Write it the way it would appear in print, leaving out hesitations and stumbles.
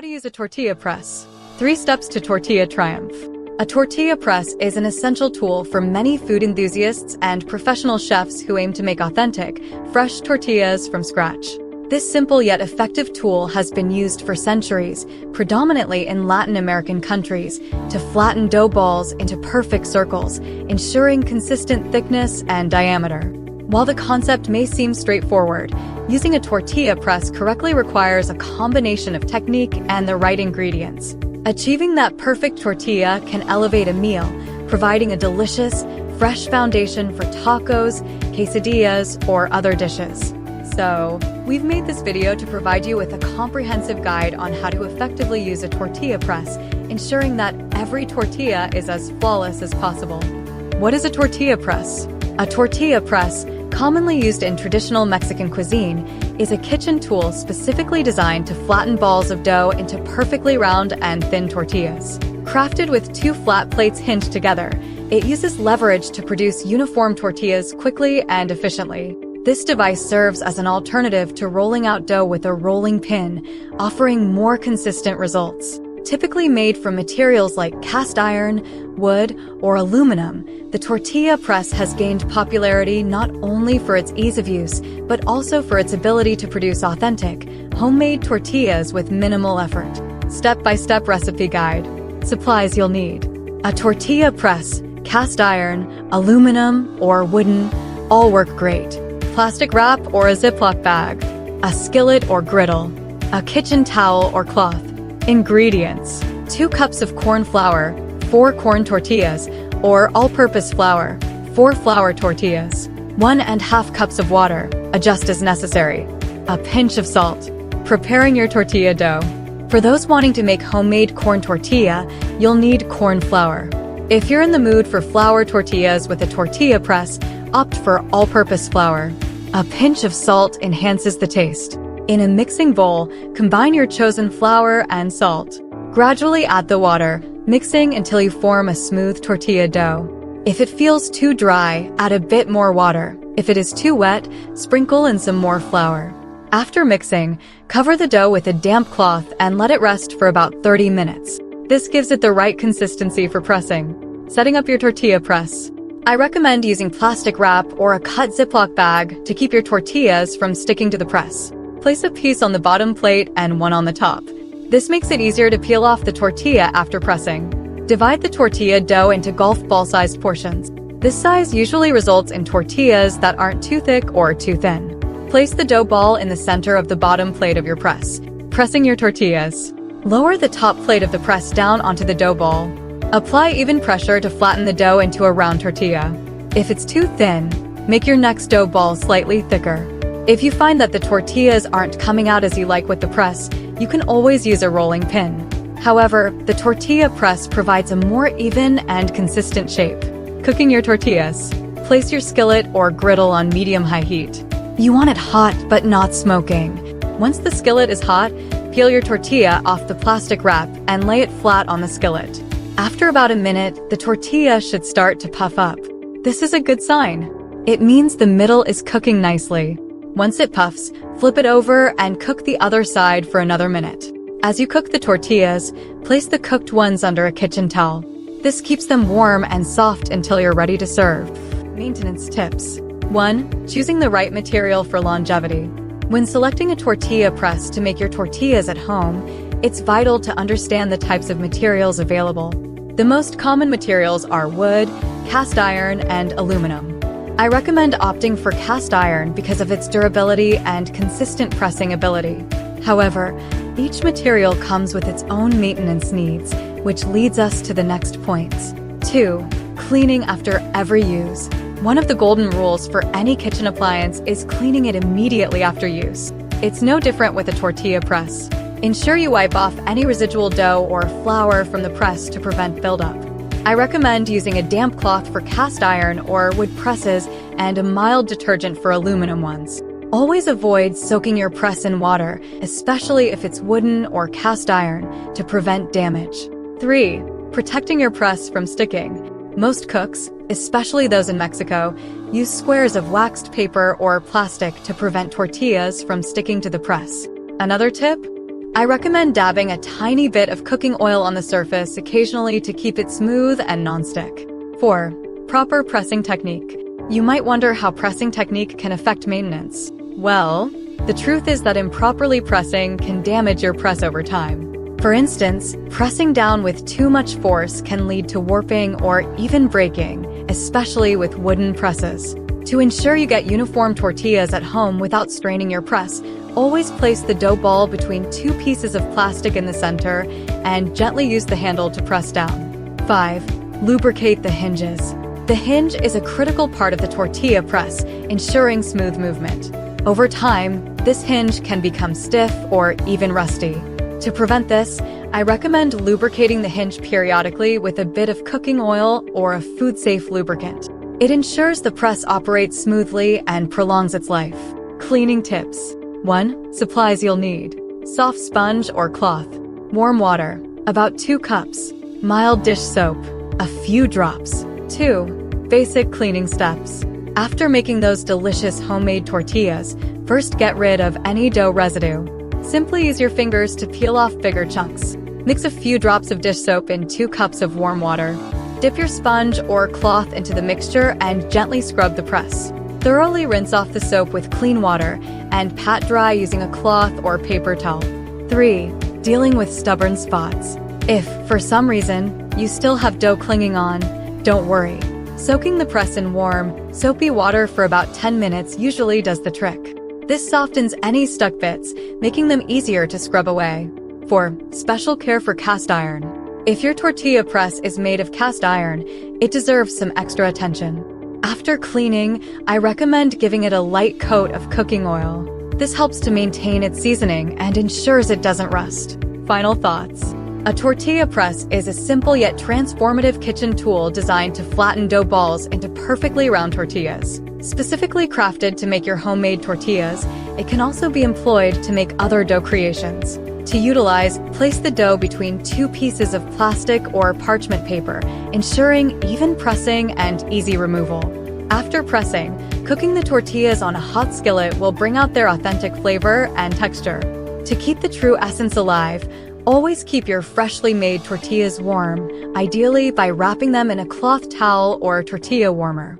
How to use a tortilla press. 3 steps to tortilla triumph. A tortilla press is an essential tool for many food enthusiasts and professional chefs who aim to make authentic, fresh tortillas from scratch. This simple yet effective tool has been used for centuries, predominantly in Latin American countries, to flatten dough balls into perfect circles, ensuring consistent thickness and diameter. While the concept may seem straightforward, using a tortilla press correctly requires a combination of technique and the right ingredients. Achieving that perfect tortilla can elevate a meal, providing a delicious, fresh foundation for tacos, quesadillas, or other dishes. So, we've made this video to provide you with a comprehensive guide on how to effectively use a tortilla press, ensuring that every tortilla is as flawless as possible. What is a tortilla press? A tortilla press, commonly used in traditional Mexican cuisine, is a kitchen tool specifically designed to flatten balls of dough into perfectly round and thin tortillas. Crafted with 2 flat plates hinged together, it uses leverage to produce uniform tortillas quickly and efficiently. This device serves as an alternative to rolling out dough with a rolling pin, offering more consistent results. Typically made from materials like cast iron, wood, or aluminum, the tortilla press has gained popularity not only for its ease of use, but also for its ability to produce authentic, homemade tortillas with minimal effort. Step-by-step recipe guide. Supplies you'll need: a tortilla press, cast iron, aluminum, or wooden, all work great. Plastic wrap or a Ziploc bag, a skillet or griddle, a kitchen towel or cloth. Ingredients: 2 cups of corn flour, 4 corn tortillas, or all-purpose flour, 4 flour tortillas, 1½ cups of water, adjust as necessary, a pinch of salt. Preparing your tortilla dough. For those wanting to make homemade corn tortilla, you'll need corn flour. If you're in the mood for flour tortillas with a tortilla press, opt for all-purpose flour. A pinch of salt enhances the taste. In a mixing bowl, combine your chosen flour and salt. Gradually add the water, mixing until you form a smooth tortilla dough. If it feels too dry, add a bit more water. If it is too wet, sprinkle in some more flour. After mixing, cover the dough with a damp cloth and let it rest for about 30 minutes. This gives it the right consistency for pressing. Setting up your tortilla press. I recommend using plastic wrap or a cut Ziploc bag to keep your tortillas from sticking to the press. Place a piece on the bottom plate and one on the top. This makes it easier to peel off the tortilla after pressing. Divide the tortilla dough into golf ball-sized portions. This size usually results in tortillas that aren't too thick or too thin. Place the dough ball in the center of the bottom plate of your press, pressing your tortillas. Lower the top plate of the press down onto the dough ball. Apply even pressure to flatten the dough into a round tortilla. If it's too thin, make your next dough ball slightly thicker. If you find that the tortillas aren't coming out as you like with the press, you can always use a rolling pin. However, the tortilla press provides a more even and consistent shape. Cooking your tortillas. Place your skillet or griddle on medium-high heat. You want it hot but not smoking. Once the skillet is hot, peel your tortilla off the plastic wrap and lay it flat on the skillet. After about a minute, the tortilla should start to puff up. This is a good sign. It means the middle is cooking nicely. Once it puffs, flip it over and cook the other side for another minute. As you cook the tortillas, place the cooked ones under a kitchen towel. This keeps them warm and soft until you're ready to serve. Maintenance tips. 1. Choosing the right material for longevity. When selecting a tortilla press to make your tortillas at home, it's vital to understand the types of materials available. The most common materials are wood, cast iron, and aluminum. I recommend opting for cast iron because of its durability and consistent pressing ability. However, each material comes with its own maintenance needs, which leads us to the next points. 2. Cleaning after every use. One of the golden rules for any kitchen appliance is cleaning it immediately after use. It's no different with a tortilla press. Ensure you wipe off any residual dough or flour from the press to prevent buildup. I recommend using a damp cloth for cast iron or wood presses and a mild detergent for aluminum ones. Always avoid soaking your press in water, especially if it's wooden or cast iron, to prevent damage. 3. Protecting your press from sticking. Most cooks, especially those in Mexico, use squares of waxed paper or plastic to prevent tortillas from sticking to the press. Another tip? I recommend dabbing a tiny bit of cooking oil on the surface occasionally to keep it smooth and nonstick. 4. Proper pressing technique. You might wonder how pressing technique can affect maintenance. Well, the truth is that improperly pressing can damage your press over time. For instance, pressing down with too much force can lead to warping or even breaking, especially with wooden presses. To ensure you get uniform tortillas at home without straining your press, always place the dough ball between two pieces of plastic in the center and gently use the handle to press down. 5. Lubricate the hinges. The hinge is a critical part of the tortilla press, ensuring smooth movement. Over time, this hinge can become stiff or even rusty. To prevent this, I recommend lubricating the hinge periodically with a bit of cooking oil or a food-safe lubricant. It ensures the press operates smoothly and prolongs its life. Cleaning tips. 1. Supplies you'll need. Soft sponge or cloth. Warm water, about 2 cups. Mild dish soap, a few drops. 2. Basic cleaning steps. After making those delicious homemade tortillas, first get rid of any dough residue. Simply use your fingers to peel off bigger chunks. Mix a few drops of dish soap in 2 cups of warm water. Dip your sponge or cloth into the mixture and gently scrub the press. Thoroughly rinse off the soap with clean water and pat dry using a cloth or paper towel. 3. Dealing with stubborn spots. If, for some reason, you still have dough clinging on, don't worry. Soaking the press in warm, soapy water for about 10 minutes usually does the trick. This softens any stuck bits, making them easier to scrub away. 4. Special care for cast iron. If your tortilla press is made of cast iron, it deserves some extra attention. After cleaning, I recommend giving it a light coat of cooking oil. This helps to maintain its seasoning and ensures it doesn't rust. Final thoughts. A tortilla press is a simple yet transformative kitchen tool designed to flatten dough balls into perfectly round tortillas. Specifically crafted to make your homemade tortillas, it can also be employed to make other dough creations. To utilize, place the dough between 2 pieces of plastic or parchment paper, ensuring even pressing and easy removal. After pressing, cooking the tortillas on a hot skillet will bring out their authentic flavor and texture. To keep the true essence alive, always keep your freshly made tortillas warm, ideally by wrapping them in a cloth towel or tortilla warmer.